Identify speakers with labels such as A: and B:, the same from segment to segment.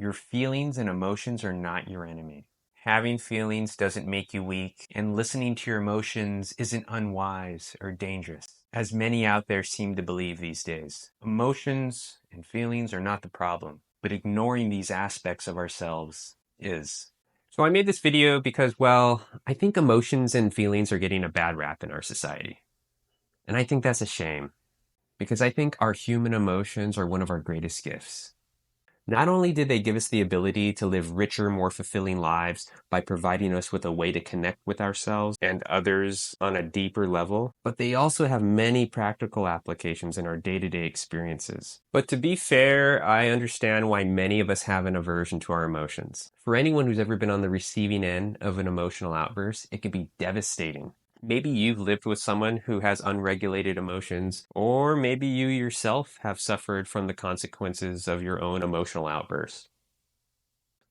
A: Your feelings and emotions are not your enemy. Having feelings doesn't make you weak, and listening to your emotions isn't unwise or dangerous, as many out there seem to believe these days. Emotions and feelings are not the problem, but ignoring these aspects of ourselves is. So I made this video because, well, I think emotions and feelings are getting a bad rap in our society. And I think that's a shame, because I think our human emotions are one of our greatest gifts. Not only did they give us the ability to live richer, more fulfilling lives by providing us with a way to connect with ourselves and others on a deeper level, but they also have many practical applications in our day-to-day experiences. But to be fair, I understand why many of us have an aversion to our emotions. For anyone who's ever been on the receiving end of an emotional outburst, it can be devastating. Maybe you've lived with someone who has unregulated emotions, or maybe you yourself have suffered from the consequences of your own emotional outbursts.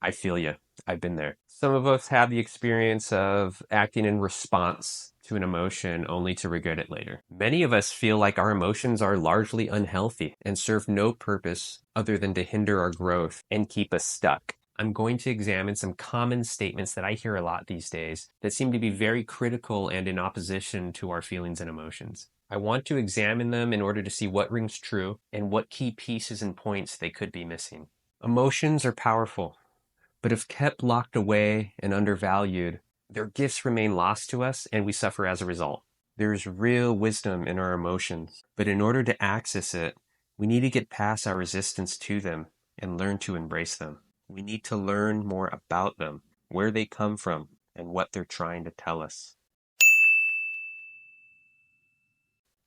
A: I feel you. I've been there. Some of us have the experience of acting in response to an emotion only to regret it later. Many of us feel like our emotions are largely unhealthy and serve no purpose other than to hinder our growth and keep us stuck. I'm going to examine some common statements that I hear a lot these days that seem to be very critical and in opposition to our feelings and emotions. I want to examine them in order to see what rings true and what key pieces and points they could be missing. Emotions are powerful, but if kept locked away and undervalued, their gifts remain lost to us and we suffer as a result. There's real wisdom in our emotions, but in order to access it, we need to get past our resistance to them and learn to embrace them. We need to learn more about them, where they come from, and what they're trying to tell us.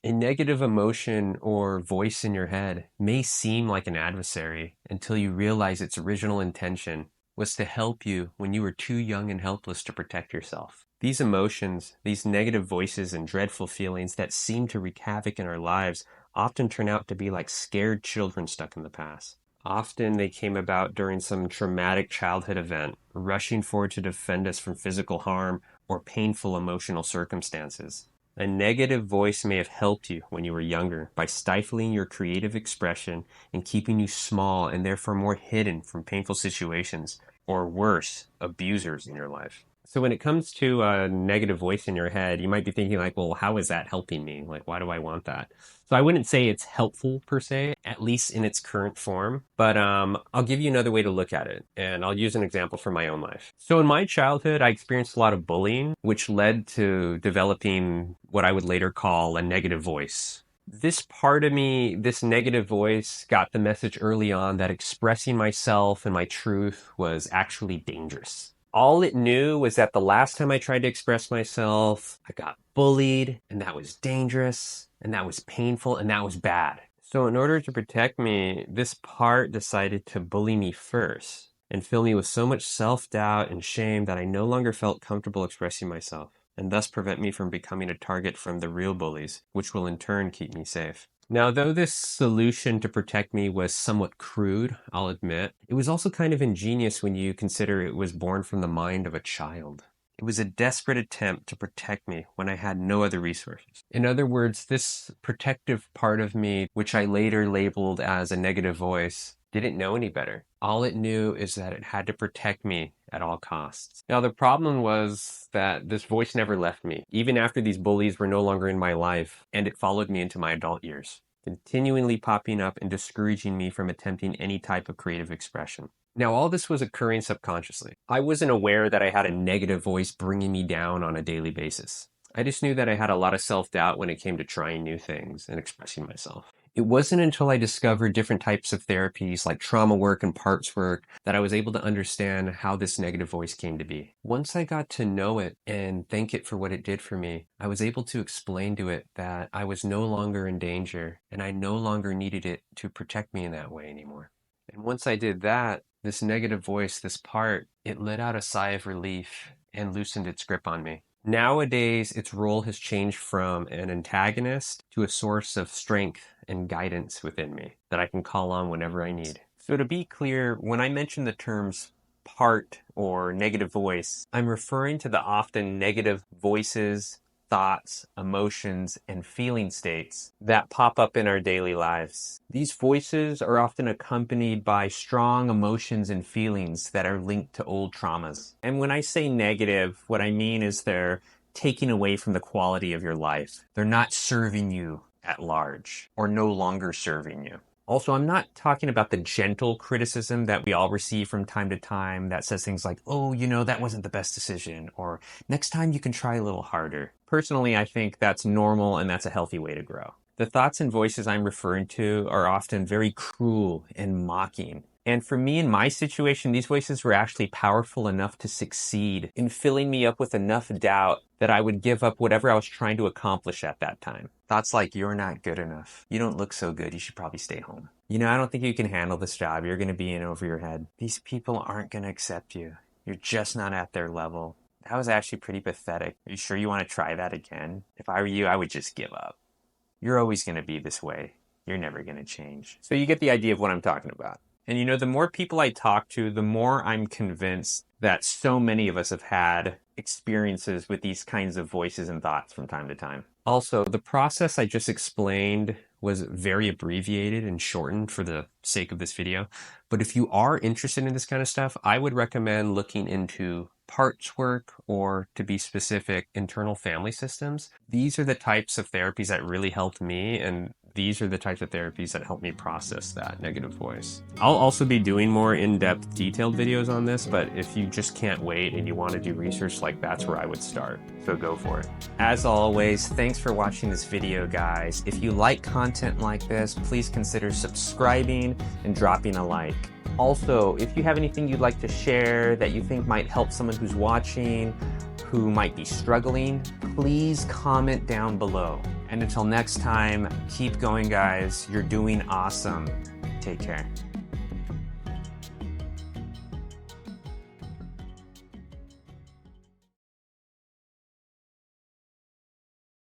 A: A negative emotion or voice in your head may seem like an adversary until you realize its original intention was to help you when you were too young and helpless to protect yourself. These emotions, these negative voices and dreadful feelings that seem to wreak havoc in our lives often turn out to be like scared children stuck in the past. Often they came about during some traumatic childhood event, rushing forward to defend us from physical harm or painful emotional circumstances. A negative voice may have helped you when you were younger by stifling your creative expression and keeping you small and therefore more hidden from painful situations or worse, abusers in your life. So when it comes to a negative voice in your head, you might be thinking like, well, how is that helping me? Like, why do I want that? So I wouldn't say it's helpful per se, at least in its current form, but I'll give you another way to look at it, and I'll use an example from my own life. So in my childhood, I experienced a lot of bullying, which led to developing what I would later call a negative voice. This part of me, this negative voice, got the message early on that expressing myself and my truth was actually dangerous. All it knew was that the last time I tried to express myself, I got bullied, and that was dangerous, and that was painful, and that was bad. So in order to protect me, this part decided to bully me first and fill me with so much self-doubt and shame that I no longer felt comfortable expressing myself, and thus prevent me from becoming a target from the real bullies, which will in turn keep me safe. Now, though this solution to protect me was somewhat crude, I'll admit, it was also kind of ingenious when you consider it was born from the mind of a child. It was a desperate attempt to protect me when I had no other resources. In other words, this protective part of me, which I later labeled as a negative voice, didn't know any better. All it knew is that it had to protect me at all costs. Now, the problem was that this voice never left me, even after these bullies were no longer in my life, and it followed me into my adult years, continually popping up and discouraging me from attempting any type of creative expression. Now, all this was occurring subconsciously. I wasn't aware that I had a negative voice bringing me down on a daily basis. I just knew that I had a lot of self-doubt when it came to trying new things and expressing myself. It wasn't until I discovered different types of therapies like trauma work and parts work that I was able to understand how this negative voice came to be. Once I got to know it and thank it for what it did for me, I was able to explain to it that I was no longer in danger and I no longer needed it to protect me in that way anymore. And once I did that, this negative voice, this part, it let out a sigh of relief and loosened its grip on me. Nowadays, its role has changed from an antagonist to a source of strength and guidance within me that I can call on whenever I need. So to be clear, when I mention the terms part or negative voice, I'm referring to the often negative voices, thoughts, emotions, and feeling states that pop up in our daily lives. These voices are often accompanied by strong emotions and feelings that are linked to old traumas. And when I say negative, what I mean is they're taking away from the quality of your life. They're not serving you at large or no longer serving you. Also, I'm not talking about the gentle criticism that we all receive from time to time that says things like, oh, that wasn't the best decision, or next time you can try a little harder. Personally, I think that's normal and that's a healthy way to grow. The thoughts and voices I'm referring to are often very cruel and mocking. And for me, in my situation, these voices were actually powerful enough to succeed in filling me up with enough doubt that I would give up whatever I was trying to accomplish at that time. Thoughts like, you're not good enough. You don't look so good. You should probably stay home. I don't think you can handle this job. You're going to be in over your head. These people aren't going to accept you. You're just not at their level. That was actually pretty pathetic. Are you sure you want to try that again? If I were you, I would just give up. You're always going to be this way. You're never going to change. So you get the idea of what I'm talking about. And the more people I talk to, the more I'm convinced that so many of us have had experiences with these kinds of voices and thoughts from time to time. Also, the process I just explained was very abbreviated and shortened for the sake of this video. But if you are interested in this kind of stuff, I would recommend looking into parts work, or to be specific, internal family systems. These are the types of therapies that really helped me, and these are the types of therapies that help me process that negative voice. I'll also be doing more in-depth detailed videos on this, but if you just can't wait and you want to do research, that's where I would start. So go for it. As always, thanks for watching this video, guys. If you like content like this, please consider subscribing and dropping a like. Also, if you have anything you'd like to share that you think might help someone who's watching, who might be struggling, please comment down below. And until next time, keep going, guys. You're doing awesome. Take care.